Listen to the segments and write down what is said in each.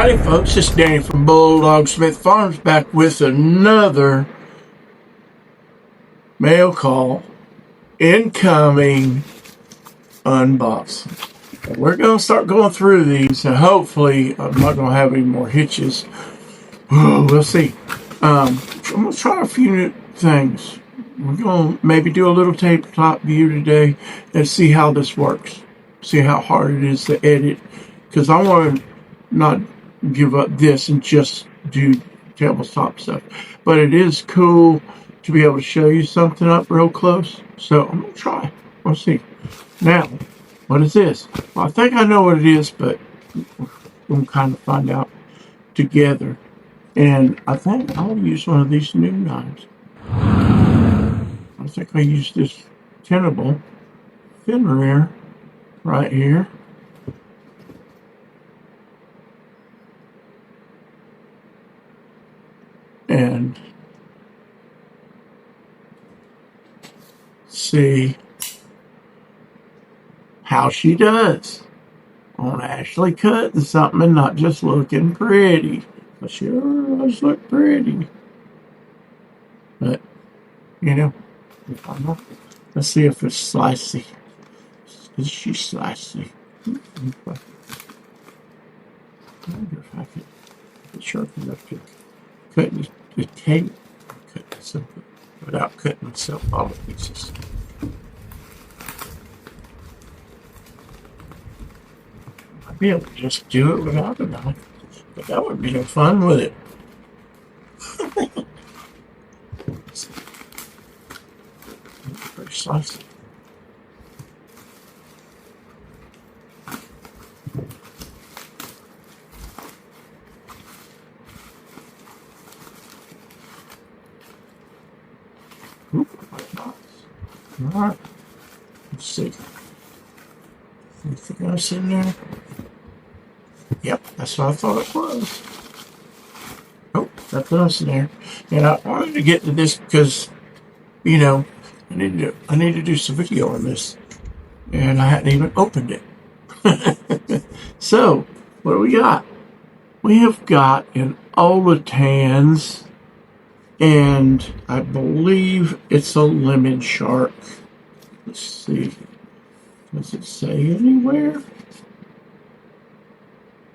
Howdy folks, it's Danny from BullDogSmithFarms back with another mail call incoming unboxing. And we're going to start going through these and hopefully I'm not going to have any more hitches. We'll see. I'm going to try a few new things. We're going to maybe do a little tabletop view today and see how this works. See how hard it is to edit. Because I want to not give up this and just do tabletop stuff. But it is cool to be able to show you something up real close. So I'm going to try. We'll see. Now, what is this? Well, I think I know what it is, but we'll kind of find out together. And I think I'll use one of these new knives. I think I used this tenable fin right here. And see how she does on actually cutting something and not just looking pretty. But sure does look pretty. But, you know, let's see if it's slicey. Is she slicey? I wonder if I could get sharp enough to cut the tape, cut myself without cutting myself all to pieces. I'd be able to just do it without a knife, but that would be no fun, would it? Pretty slicey. Alright, let's see. Anything else in there? Yep, that's what I thought it was. Oh, nothing else in there. And I wanted to get to this because, you know, I need to do some video on this. And I hadn't even opened it. So, what do we got? We have got an Olitans, and I believe it's a LemonShark. Let's see. Does it say anywhere?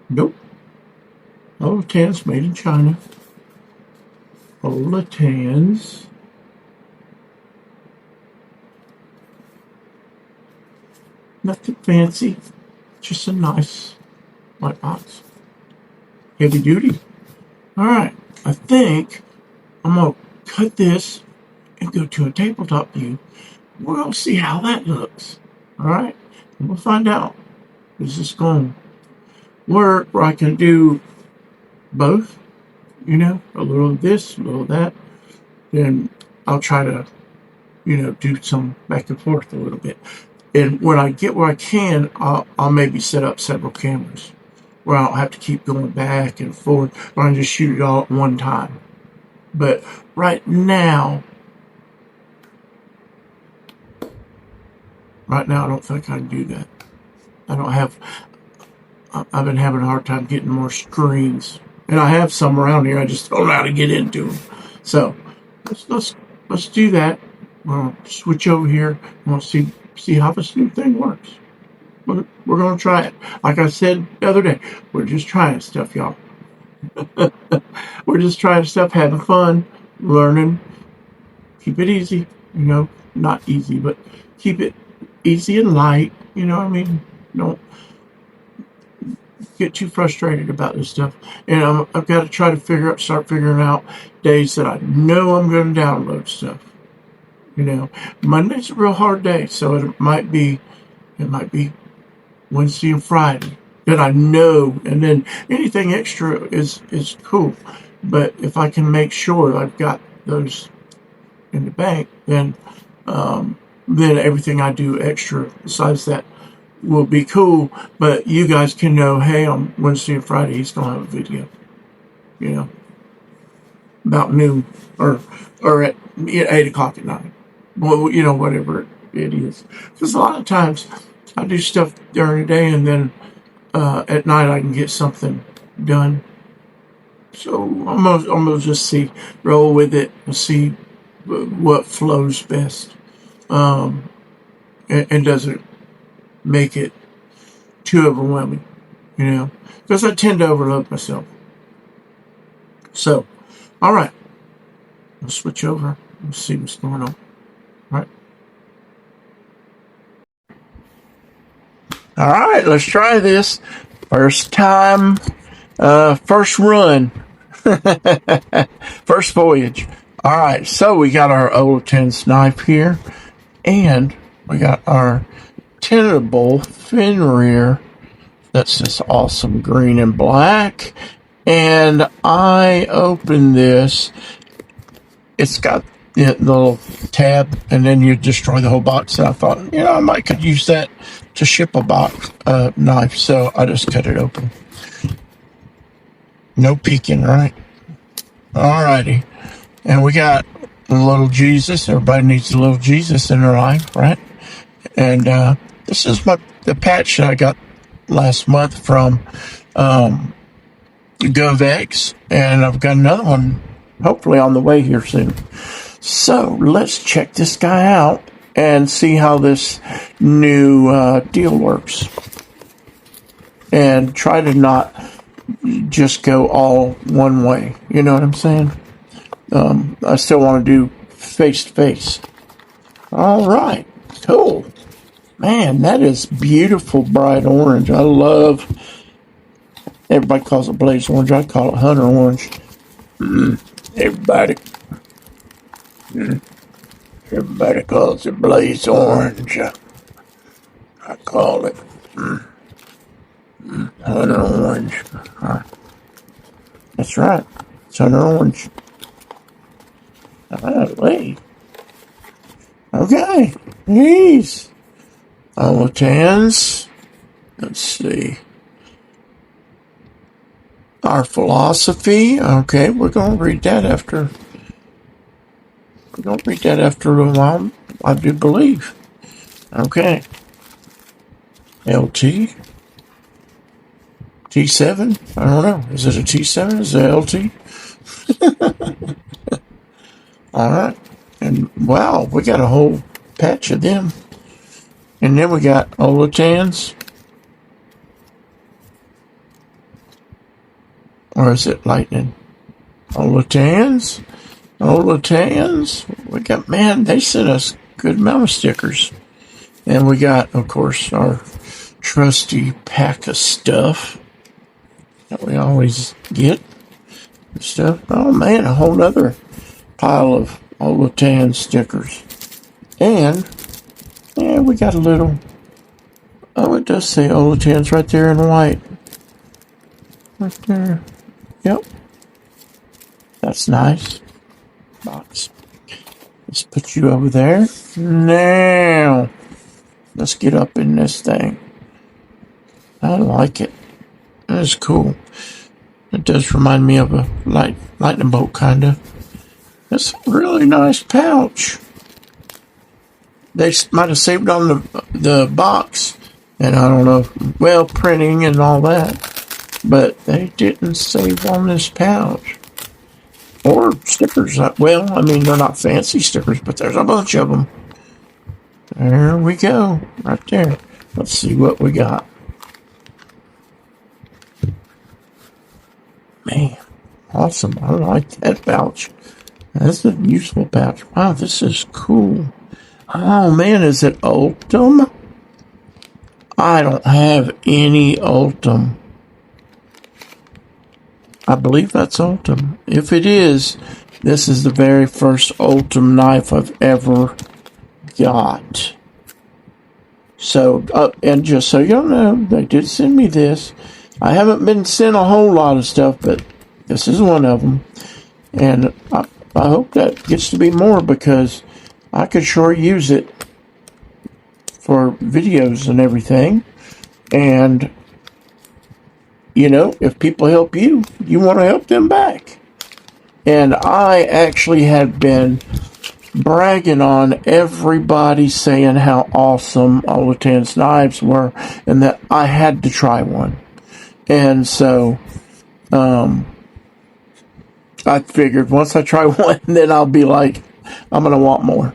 Nope. Olitans made in China. Olitans. Nothing fancy. Just a nice white box. Heavy duty. Alright. I think I'm going to cut this and go to a tabletop view. We'll see how that looks. Alright? And we'll find out. Is this going to work where I can do both? You know, a little of this, a little of that. Then I'll try to, you know, do some back and forth a little bit. And when I get where I can, I'll maybe set up several cameras where I don't have to keep going back and forth, or I can just shoot it all at one time. But right now, I don't think I can do that. I've been having a hard time getting more screens. And I have some around here, I just don't know how to get into them. So, let's do that. We'll switch over here and we'll see how this new thing works. We're going to try it. Like I said the other day, we're just trying stuff, y'all. We're just trying stuff, having fun, learning. Keep it easy, you know, not easy, but keep it easy and light, you know what I mean? Don't get too frustrated about this stuff. And I've got to try to start figuring out days that I know I'm going to download stuff. You know, Monday's a real hard day, so it might be Wednesday and Friday that I know, and then anything extra is cool. But if I can make sure I've got those in the bank, then everything I do extra besides that will be cool. But you guys can know, hey, on Wednesday and Friday he's gonna have a video, you know, about noon or at 8 o'clock at night. Well, you know, whatever it is. Because a lot of times I do stuff during the day, and then at night I can get something done. So I'm gonna just roll with it and see what flows best. And doesn't make it too overwhelming, because I tend to overload myself. So, all right, we'll switch over and see what's going on. All right, let's try this. First time, first run, first voyage. All right, so we got our Olitans knife here, and we got our tentable fin rear. That's just awesome green and black. And I opened this. It's got the little tab, and then you destroy the whole box. And I thought, I might could use that to ship a box knife. So I just cut it open. No peeking, right? Alrighty. And we got a little Jesus. Everybody needs a little Jesus in their life, right? And this is the patch that I got last month from Givaways, and I've got another one hopefully on the way here soon. So let's check this guy out and see how this new deal works, and try to not just go all one way. You know what I'm saying? I still want to do face to face. All right, cool. Man, that is beautiful bright orange. I love, everybody calls it blaze orange. I call it hunter orange. Everybody calls it blaze orange. I call it hunter orange. That's right. It's hunter orange. Wait. Okay. Jeez. Olitans. Let's see. Our philosophy. Okay, we're going to read that after. We're going to read that after a while, I do believe. Okay. LT. T7? I don't know. Is it a T7? Is it LT? All right. And wow, we got a whole patch of them. And then we got Olitans. Or is it lightning? Olitans. We got, man, they sent us good amount of stickers. And we got, of course, our trusty pack of stuff that we always get. Stuff. Oh man, a whole nother pile of Olitan stickers. And we got a little, it does say Olitans right there in white. Right there. Yep. That's nice. Box. Let's put you over there. Now, let's get up in this thing. I like it. That's cool. It does remind me of a lightning bolt, kind of. That's a really nice pouch. They might have saved on the box, and I don't know, well, printing and all that, but they didn't save on this pouch. Or stickers. Well, I mean, they're not fancy stickers, but there's a bunch of them. There we go, right there. Let's see what we got. Man, awesome. I like that pouch. That's a useful pouch. Wow, this is cool. Oh, man, is it Ultim? I don't have any Ultim. I believe that's Ultim. If it is, this is the very first Ultim knife I've ever got. So, and just so you know, they did send me this. I haven't been sent a whole lot of stuff, but this is one of them. And I hope that gets to be more, because I could sure use it for videos and everything. And, you know, if people help you, you want to help them back. And I actually had been bragging on everybody, saying how awesome Olitan's knives were, and that I had to try one. And so I figured once I try one, then I'll be like, I'm going to want more.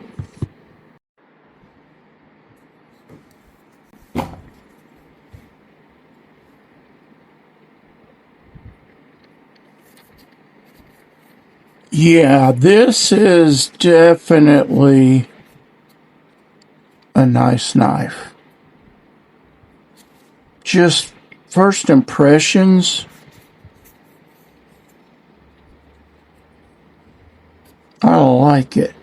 Yeah, this is definitely a nice knife. Just first impressions, I like it.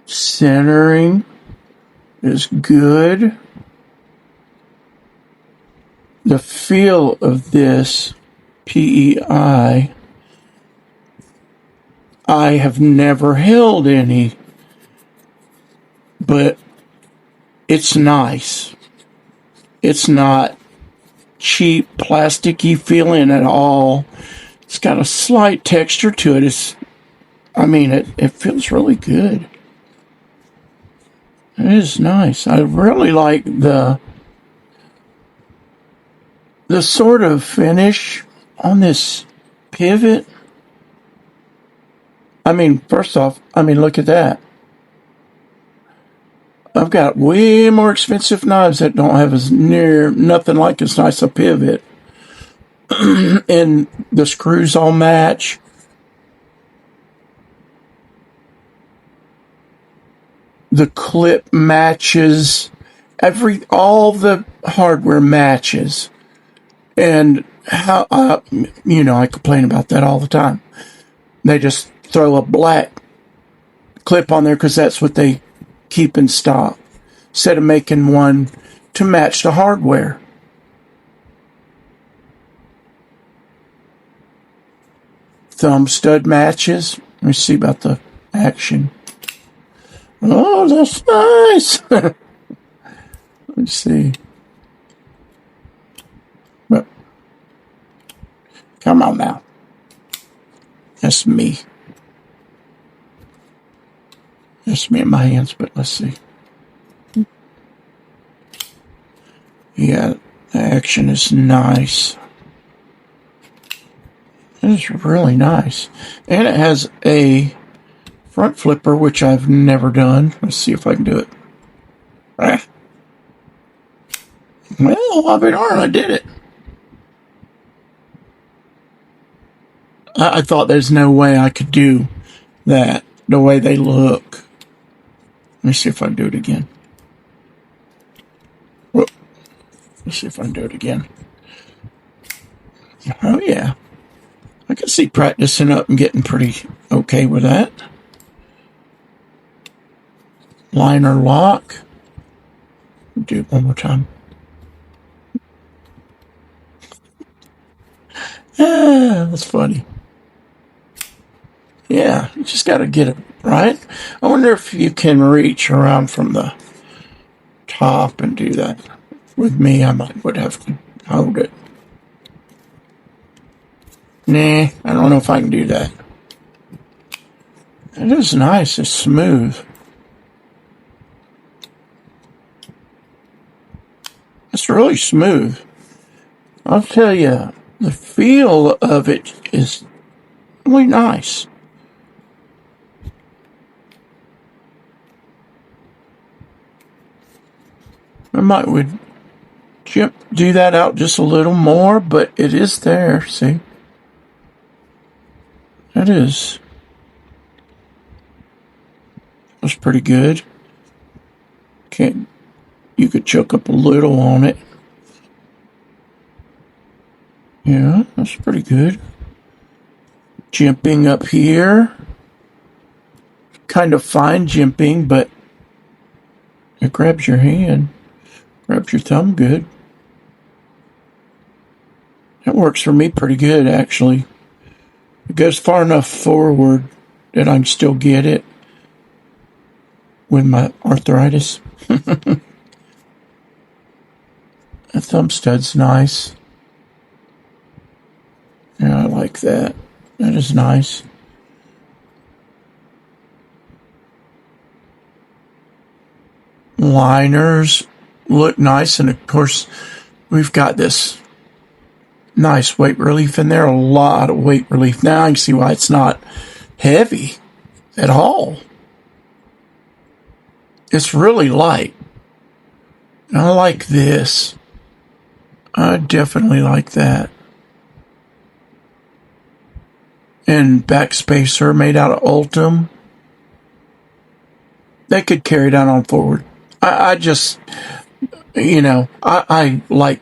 Centering is good. The feel of this PEI, I have never held any, but it's nice. It's not cheap, plasticky feeling at all. It's got a slight texture to it. It feels really good. It is nice. I really like the sort of finish on this pivot. First off, look at that. I've got way more expensive knives that don't have nothing like as nice a pivot. And the screws all match. The clip matches. All the hardware matches. And how, I complain about that all the time. They just throw a black clip on there because that's what they keep in stock, instead of making one to match the hardware. Thumb stud matches. Let me see about the action. Oh, that's nice. Let's see. But, come on now. That's me. That's me in my hands, but let's see. Yeah, the action is nice. It is really nice. And it has a front flipper, which I've never done. Let's see if I can do it. Well, I'll be darned, I did it. I thought there's no way I could do that the way they look. Let me see if I can do it again. Whoop. Let's see if I can do it again. Oh, yeah. I can see practicing up and getting pretty okay with that. Liner lock. Do it one more time. That's funny. Yeah, you just got to get it right. I wonder if you can reach around from the top and do that. With me, would have to hold it. Nah, I don't know if I can do that. It is nice. It's smooth. It's really smooth. I'll tell you, the feel of it is really nice. I would do that out just a little more, but it is there, see? It is. That's pretty good. You could choke up a little on it. Yeah, that's pretty good. Jimping up here. Kind of fine jimping, but it grabs your hand. Grabs your thumb good. That works for me pretty good, actually. It goes far enough forward that I can still get it with my arthritis. The thumb stud's nice. Yeah, I like that. That is nice. Liners look nice, and of course we've got this nice weight relief in there, a lot of weight relief. Now I can see why it's not heavy at all. It's really light. I like this. I definitely like that. And back spacer made out of Ultim. They could carry that on forward. I just, you know, I like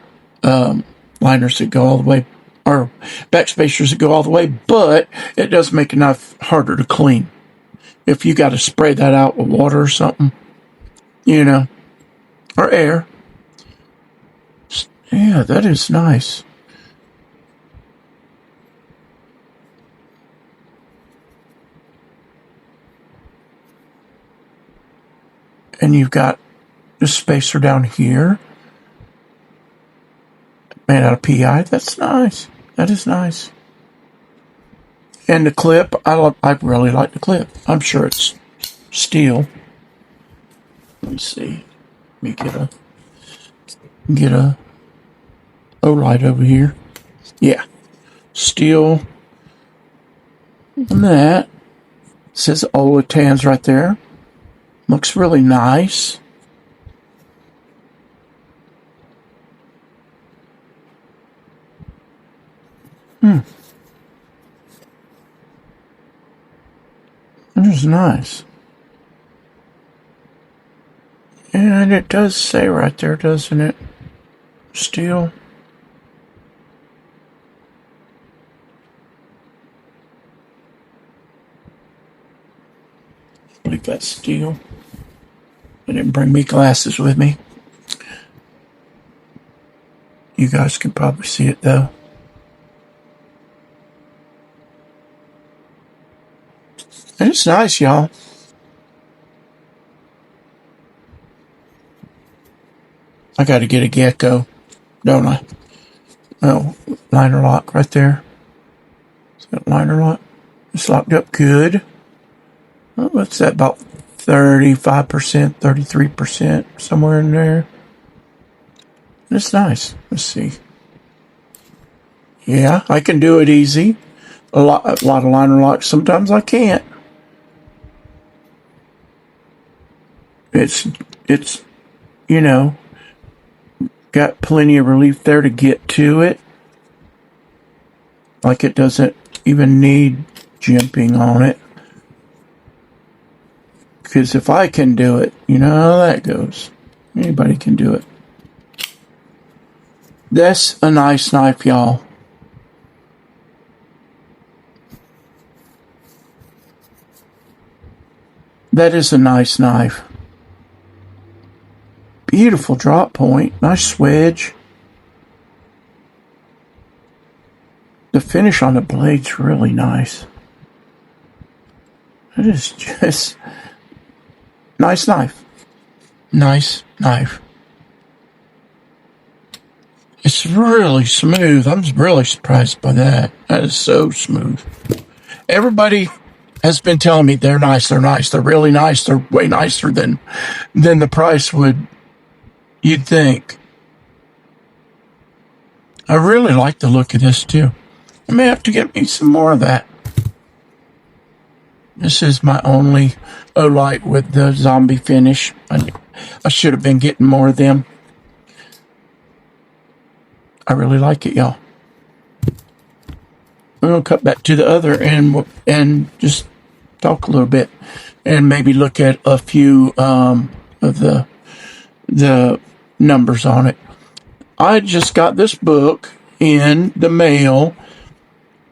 liners that go all the way, or back spacers that go all the way, but it does make a knife harder to clean. If you got to spray that out with water or something, you know, or air. Yeah, that is nice. And you've got the spacer down here, made out of PI. That's nice. That is nice. And the clip, I really like the clip. I'm sure it's steel. Let me see. Let me get a Olight over here. Yeah, steel. And that says Olitans right there. Looks really nice. That is nice. And it does say right there, doesn't it? Steel. I believe that's steel. I didn't bring me glasses with me. You guys can probably see it though. And it's nice, y'all. I got to get a gecko, don't I? Oh, liner lock right there. It's got liner lock. It's locked up good. Oh, what's that, about 35%, 33%, somewhere in there. It's nice. Let's see. Yeah, I can do it easy. A lot of liner locks. Sometimes I can't. It's you know, got plenty of relief there to get to it. Like it doesn't even need jimping on it. Because if I can do it, you know how that goes. Anybody can do it. That's a nice knife, y'all. That is a nice knife. Beautiful drop point. Nice swedge. The finish on the blade's really nice. It is just nice knife. Nice knife. It's really smooth. I'm really surprised by that. That is so smooth. Everybody has been telling me they're nice, they're nice, they're really nice, they're way nicer than the price you'd think. I really like the look of this too. I may have to get me some more of that. This is my only Olight with the zombie finish. I should have been getting more of them. I really like it, y'all. We're going to cut back to the other and just talk a little bit and maybe look at a few of the numbers on it. I just got this book in the mail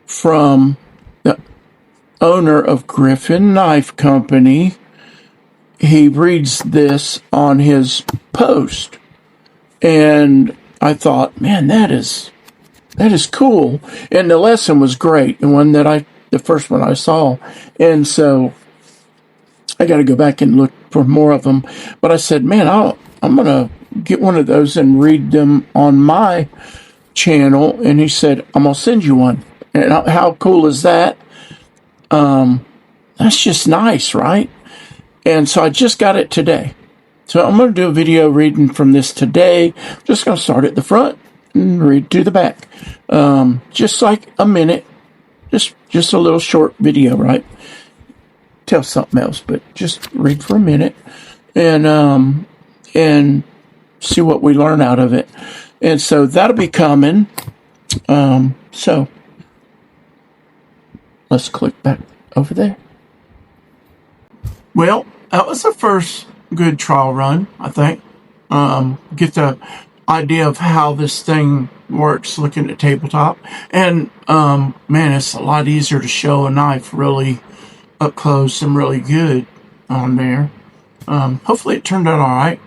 from the owner of Griffin Knife Company. He reads this on his post, and I thought, man, that is cool. And the lesson was great, the first one I saw. And so I got to go back and look for more of them. But I said, man, I'm going to get one of those and read them on my channel. And he said, I'm going to send you one. And how cool is that? That's just nice, right? And so I just got it today. So I'm going to do a video reading from this today. I'm just going to start at the front and read to the back. Just like a minute, just a little short video, right? Tell something else, but just read for a minute and see what we learn out of it. And so that'll be coming. So let's click back over there. Well, that was the first good trial run, I think. Get the idea of how this thing works looking at tabletop. And, man, it's a lot easier to show a knife really up close and really good on there. Hopefully it turned out all right.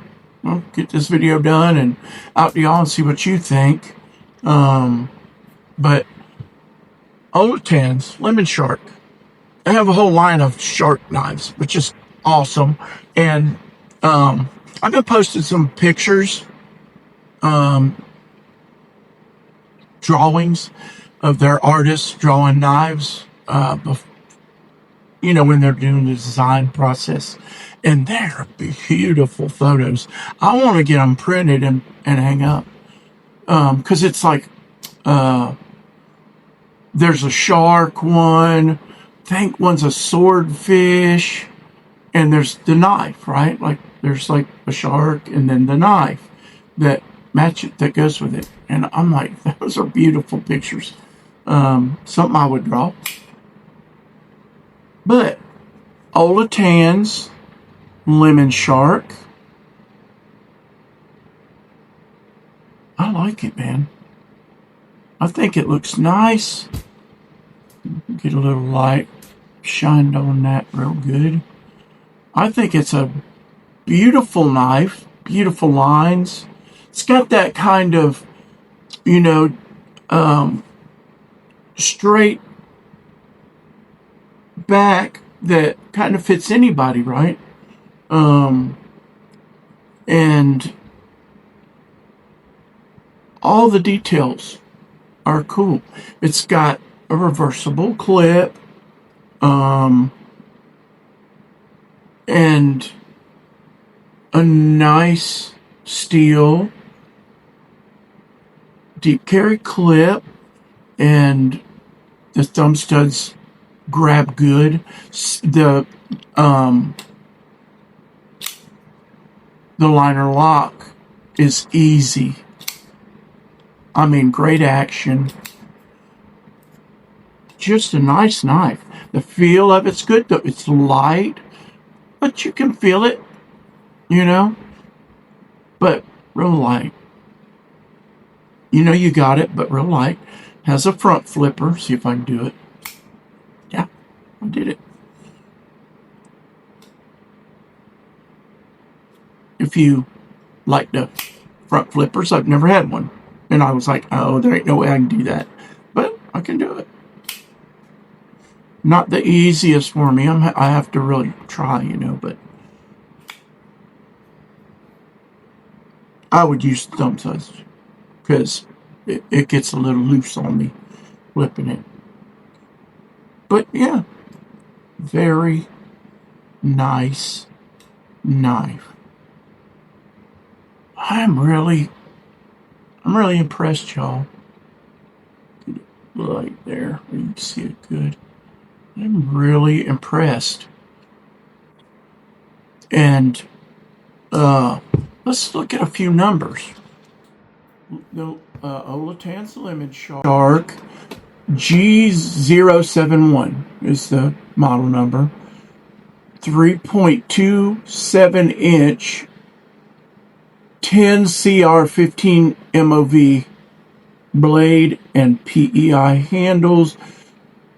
We'll get this video done and out to y'all and see what you think. But Olitans LemonShark. I have a whole line of shark knives, which is awesome. And I've been posting some pictures, drawings of their artists drawing knives, you know, when they're doing the design process. And they're beautiful photos. I want to get them printed and hang up. Because it's like, there's a shark one, I think one's a swordfish, and there's the knife, right? Like, there's like a shark and then the knife that match it, that goes with it. And I'm like, those are beautiful pictures. Something I would draw. But Olitans LemonShark. I like it, man. I think it looks nice. Get a little light shined on that real good. I think it's a beautiful knife. Beautiful lines. It's got that kind of, you know, straight back that kind of fits anybody, right? And all the details are cool. It's got a reversible clip, and a nice steel deep carry clip, and the thumb studs grab good. The liner lock is easy. I mean, great action. Just a nice knife. The feel of it's good. It's light, but you can feel it, you know, but real light. You know you got it, but real light. Has a front flipper. See if I can do it. Yeah, I did it. If you like the front flippers, I've never had one. And I was like, oh, there ain't no way I can do that. But I can do it. Not the easiest for me. I have to really try, you know, but I would use thumb studs because it gets a little loose on me flipping it. But yeah, very nice knife. I'm really impressed, y'all. Get it right there where you can see it good. I'm really impressed. And let's look at a few numbers. The Olitans LemonShark G071 is the model number. 3.27 inch 10 CR15 MOV blade and PEI handles,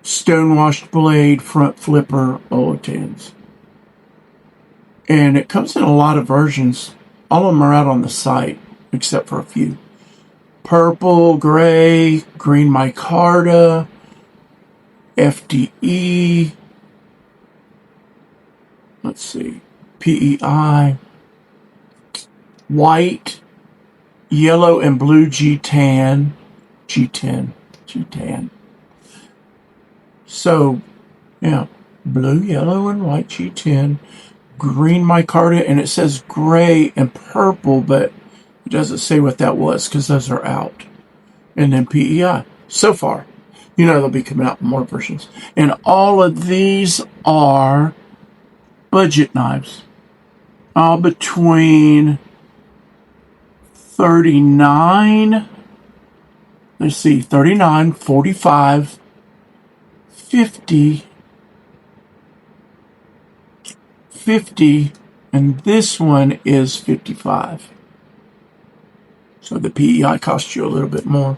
stonewashed blade, front flipper, Olitans. And it comes in a lot of versions. All of them are out on the site, except for a few. Purple, gray, green micarta, FDE, let's see, PEI, white, yellow, and blue G10. So, yeah, blue, yellow, and white G10, green micarta, and it says gray and purple, but it doesn't say what that was because those are out. and then PEI. So far, you know, they'll be coming out with more versions. And all of these are budget knives. All between 39, let's see, 39, 45, 50, 50, and this one is 55. So the PEI costs you a little bit more.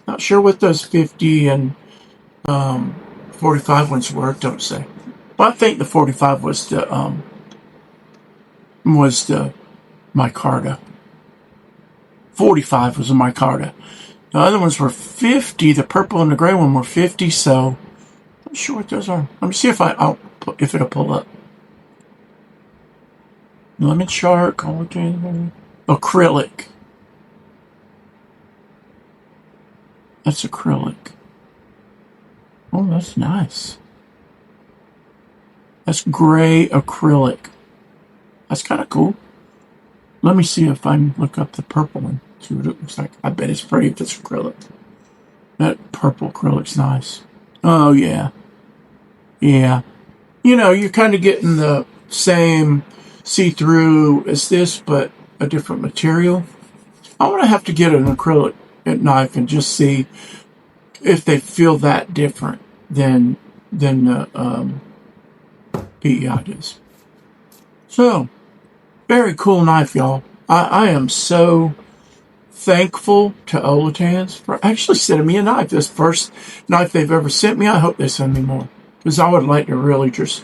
Not sure what those 50 and 45 ones were, don't say. But I think the 45 was the micarta. 45 was a micarta. The other ones were 50. The purple and the gray one were 50. So I'm not sure what those are. Let me see if it'll pull up. LemonShark, acrylic. That's acrylic. Oh, that's nice. That's gray acrylic. That's kind of cool. Let me see if I can look up the purple one. See what it looks like. I bet it's pretty if it's acrylic. That purple acrylic's nice. Oh, yeah. Yeah. You know, you're kind of getting the same see-through as this, but a different material. I'm going to have to get an acrylic knife and just see if they feel that different than the PEI does. So, very cool knife, y'all. I am so thankful to Olitans for actually sending me a knife. This first knife they've ever sent me. I hope they send me more, because I would like to really just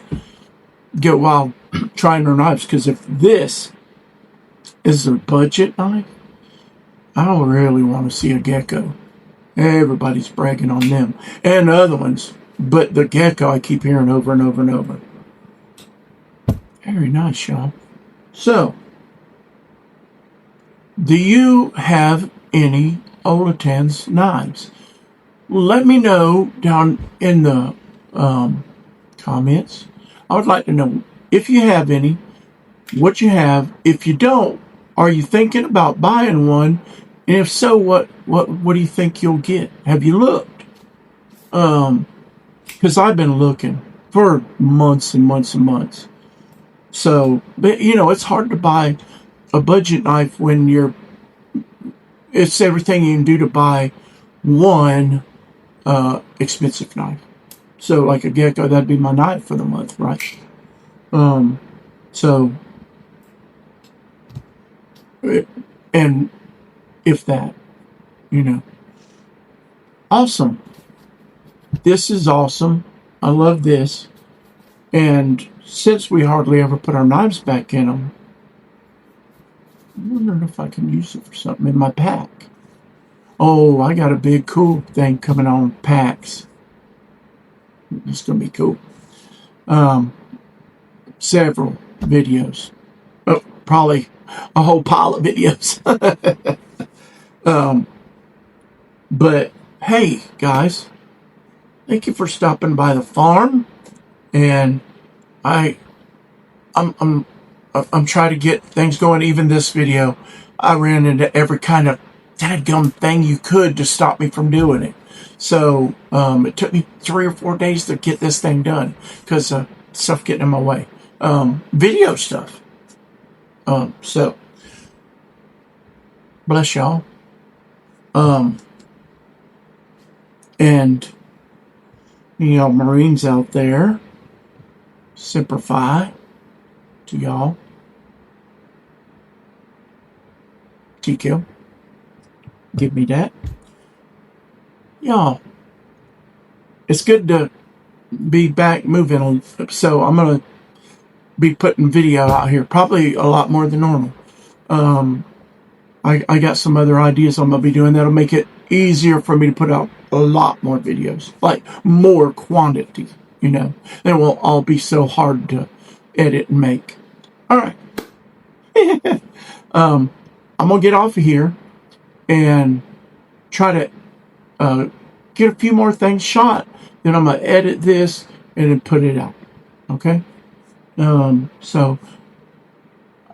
get wild trying their knives. Because if this is a budget knife, I don't really want to see a gecko. Everybody's bragging on them and the other ones, but the gecko I keep hearing over and over and over. Very nice, y'all. So, do you have any Olitans knives? Let me know down in the comments. I would like to know if you have any, what you have. If you don't, are you thinking about buying one? And if so, what do you think you'll get? Have you looked? Because I've been looking for months and months and months. So, but you know, it's hard to buy a budget knife when it's everything you can do to buy one expensive knife. So, like a gecko, that'd be my knife for the month, right? So, and if that, you know. Awesome. This is awesome. I love this. And since we hardly ever put our knives back in them, I'm wondering if I can use it for something in my pack. Oh, I got a big cool thing coming on packs. It's going to be cool. Several videos. Oh, probably a whole pile of videos. But hey, guys, thank you for stopping by the farm, and I'm trying to get things going. Even this video, I ran into every kind of dadgum thing you could to stop me from doing it. So it took me 3 or 4 days to get this thing done because stuff getting in my way. Video stuff. So bless y'all. And you know, Marines out there, Semper Fi to y'all. TQ, give me that. Y'all, it's good to be back moving on. So I'm gonna be putting video out here, probably a lot more than normal. I got some other ideas I'm gonna be doing that'll make it easier for me to put out a lot more videos, like more quantity, you know. They won't all be so hard to edit and make. All right. I'm gonna get off of here and try to get a few more things shot. Then I'm gonna edit this and then put it out. Okay. So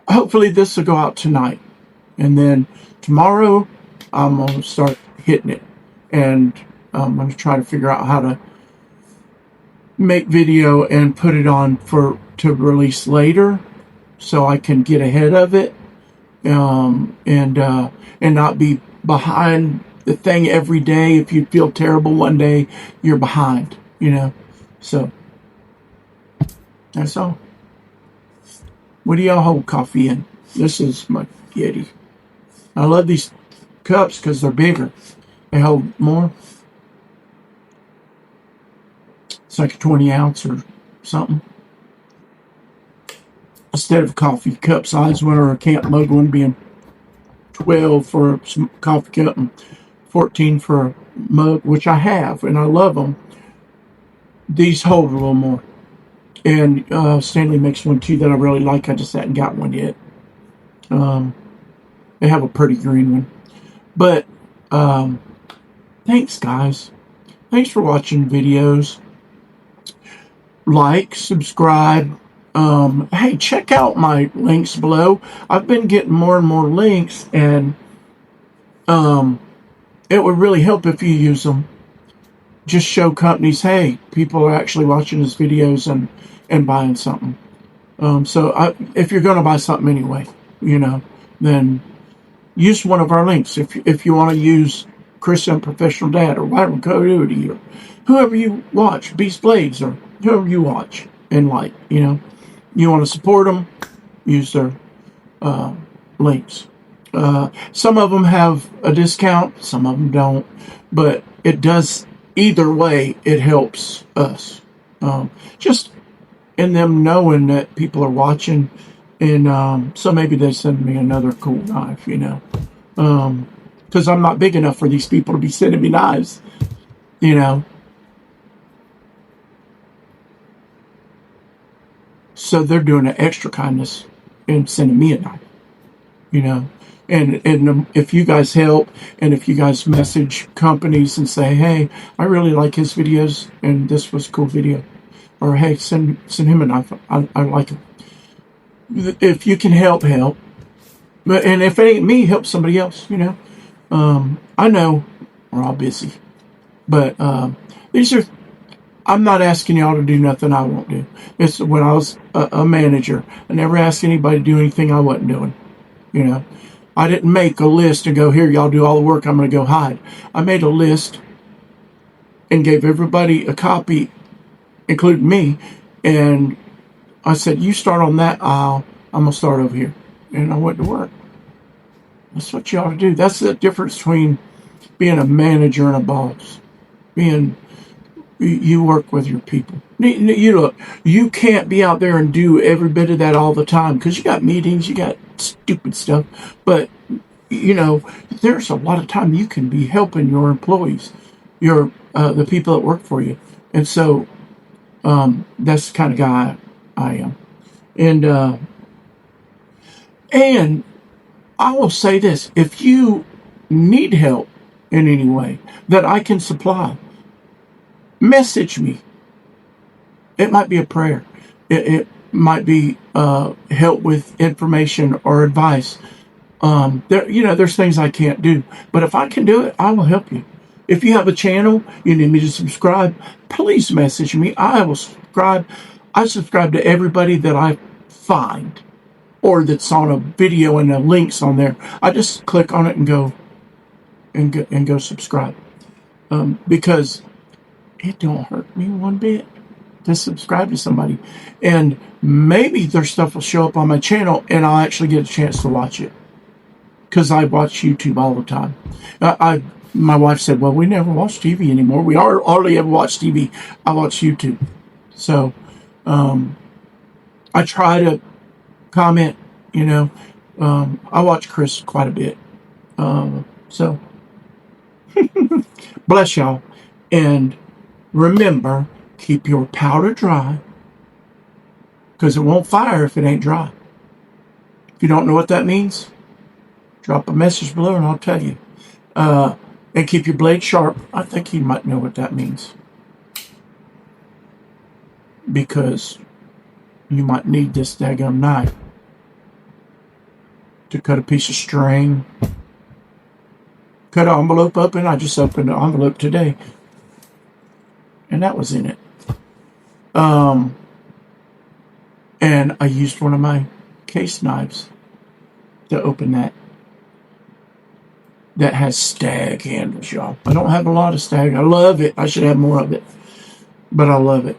hopefully this will go out tonight, and then tomorrow I'm gonna start hitting it. and I'm going to try to figure out how to make video and put it on to release later, so I can get ahead of it, and not be behind the thing every day. If you feel terrible one day, you're behind, So that's all. What do y'all hold coffee in? This is my Yeti. I love these cups because they're bigger. They hold more. It's like a 20 ounce or something. Instead of coffee cup size one, or a camp mug one being 12 for a coffee cup and 14 for a mug, which I have, and I love them. These hold a little more. And Stanley makes one too that I really like. I just hadn't got one yet. They have a pretty green one. But thanks, guys. Thanks for watching videos. Like, subscribe. Hey, check out my links below. I've been getting more and more links, and it would really help if you use them. Just show companies, hey, people are actually watching his videos and buying something. So if you're going to buy something anyway, then use one of our links. If you want to use Chris Unprofessional Dad or Byron Coyote or whoever you watch, Beast Blades or whoever you watch and like, you want to support them, use their links. Some of them have a discount, some of them don't, but it does, either way, it helps us. Just in them knowing that people are watching, and so maybe they send me another cool knife, because I'm not big enough for these people to be sending me knives, So they're doing an extra kindness and sending me a knife, And if you guys help, and if you guys message companies and say, hey, I really like his videos, and this was a cool video, or hey, send him a knife, I like it. If you can help. But and if it ain't me, help somebody else. I know we're all busy, but I'm not asking y'all to do nothing I won't do. It's when I was a manager, I never asked anybody to do anything I wasn't doing. I didn't make a list and go, here, y'all do all the work, I'm going to go hide. I made a list and gave everybody a copy, including me, and I said, you start on that aisle, I'm going to start over here. And I went to work. That's what you ought to do. That's the difference between being a manager and a boss. You work with your people. You can't be out there and do every bit of that all the time, because you got meetings, you got stupid stuff. But, there's a lot of time you can be helping your employees, the people that work for you. And so that's the kind of guy I am. And I will say this, if you need help in any way that I can supply, message me. It might be a prayer. It might be help with information or advice. There's things I can't do. But if I can do it, I will help you. If you have a channel, you need me to subscribe, please message me. I will subscribe. I subscribe to everybody that I find, or that's on a video and the links on there. I just click on it and go subscribe. Because it don't hurt me one bit to subscribe to somebody. And maybe their stuff will show up on my channel and I'll actually get a chance to watch it. Because I watch YouTube all the time. My wife said, well, we never watch TV anymore. We hardly ever watch TV. I watch YouTube. So, I try to comment, I watch Chris quite a bit. So, bless y'all. And remember, keep your powder dry, because it won't fire if it ain't dry. If you don't know what that means, drop a message below and I'll tell you. And keep your blade sharp. I think you might know what that means, because you might need this daggum knife to cut a piece of string, cut an envelope open. I just opened the envelope today, and that was in it. And I used one of my case knives to open that. That has stag handles, y'all. I don't have a lot of stag. I love it. I should have more of it, but I love it.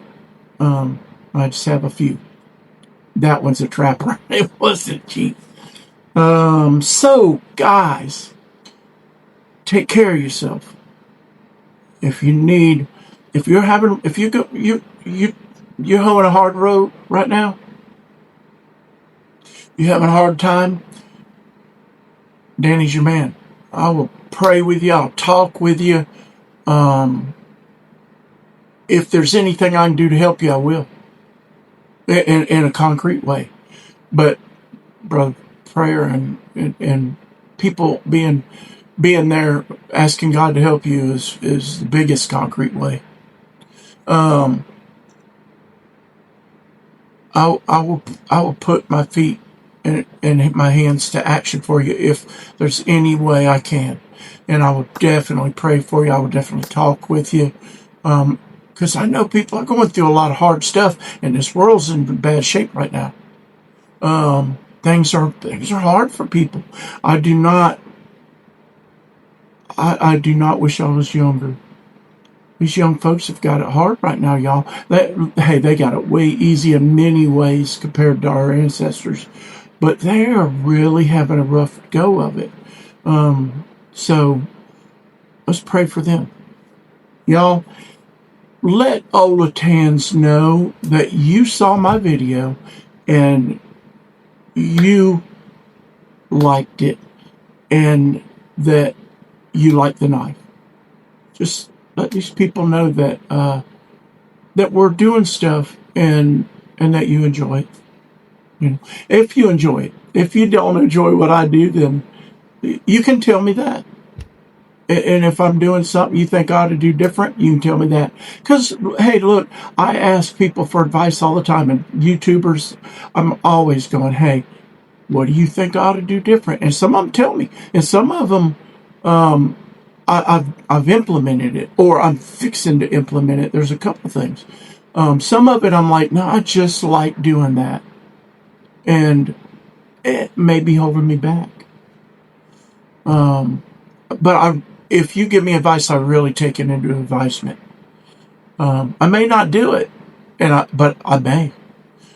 I just have a few. That one's a trapper. It wasn't cheap. So guys, take care of yourself. If you're having a hard road right now, you're having a hard time, Danny's your man. I will pray with you. I'll talk with you. If there's anything I can do to help you, I will. In a concrete way. But, brother, prayer and people being there, asking God to help you is the biggest concrete way. I will put my feet and my hands to action for you if there's any way I can. And I will definitely pray for you. I will definitely talk with you. Because I know people are going through a lot of hard stuff, and this world's in bad shape right now. Things are hard for people. I do not wish I was younger. These young folks have got it hard right now, y'all. They got it way easy in many ways compared to our ancestors. But they are really having a rough go of it. So let's pray for them. Y'all, let Olitans know that you saw my video and you liked it and that you like the knife. Just let these people know that that we're doing stuff and that you enjoy it. You know, if you enjoy it. If you don't enjoy what I do, then you can tell me that. And if I'm doing something you think I ought to do different, you can tell me that. Because, hey, look, I ask people for advice all the time. And YouTubers, I'm always going, hey, what do you think I ought to do different? And some of them tell me. And some of them, I've implemented it. Or I'm fixing to implement it. There's a couple things. Some of it I'm like, no, I just like doing that. And it may be holding me back. But if you give me advice, I really take it into advisement. I may not do it, but I may.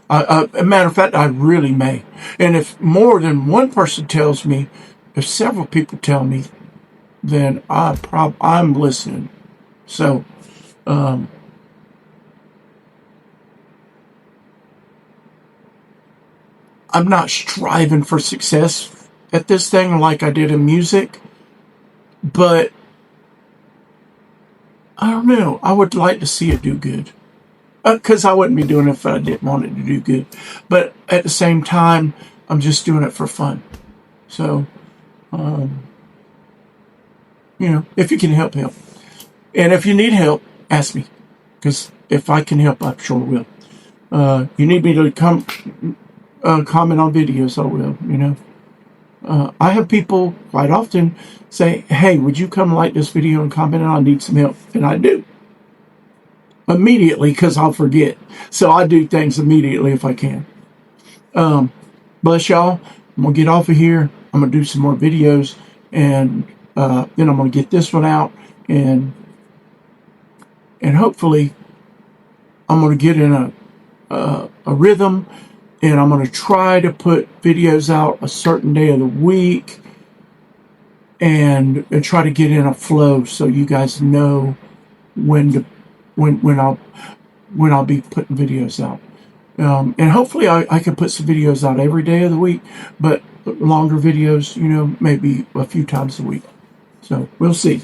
As a matter of fact, I really may. And if more than one person tells me, if several people tell me, then I'm listening. So, I'm not striving for success at this thing like I did in music, but I don't know. I would like to see it do good, because I wouldn't be doing it if I didn't want it to do good. But at the same time, I'm just doing it for fun. So, if you can help. And if you need help, ask me, because if I can help, I sure will. You need me to comment on videos, I will, I have people quite often say, hey, would you come like this video and comment on it? I need some help. And I do. Immediately, because I'll forget. So I do things immediately if I can. Bless y'all. I'm going to get off of here. I'm going to do some more videos. And then I'm going to get this one out. And hopefully I'm going to get in a rhythm. And I'm going to try to put videos out a certain day of the week and try to get in a flow so you guys know when I'll be putting videos out. And hopefully I can put some videos out every day of the week, but longer videos, maybe a few times a week. So we'll see.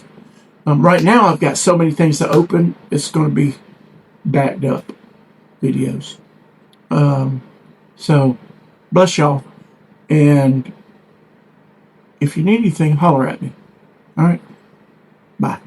Right now I've got so many things to open, it's going to be backed up videos. So, bless y'all, and if you need anything, holler at me. All right? Bye.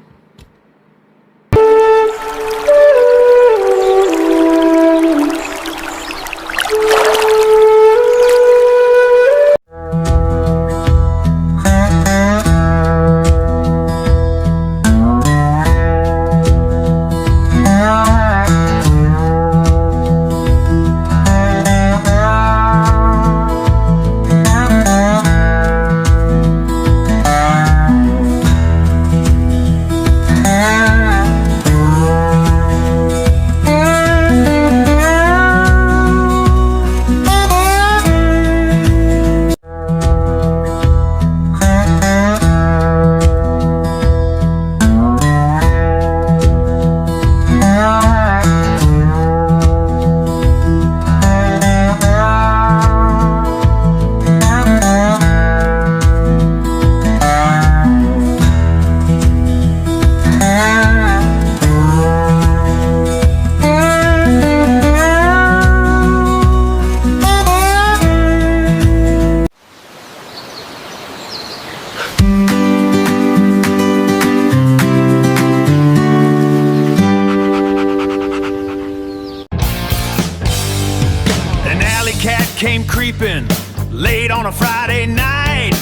came creeping late on a Friday night,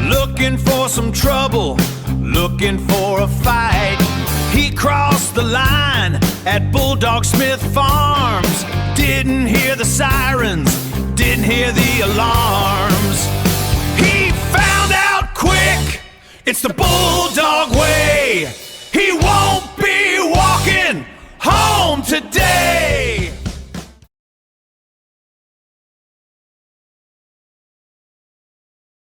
looking for some trouble, looking for a fight. He crossed the line at BullDogSmithFarms, didn't hear the sirens, didn't hear the alarms. He found out quick, it's the BullDog way.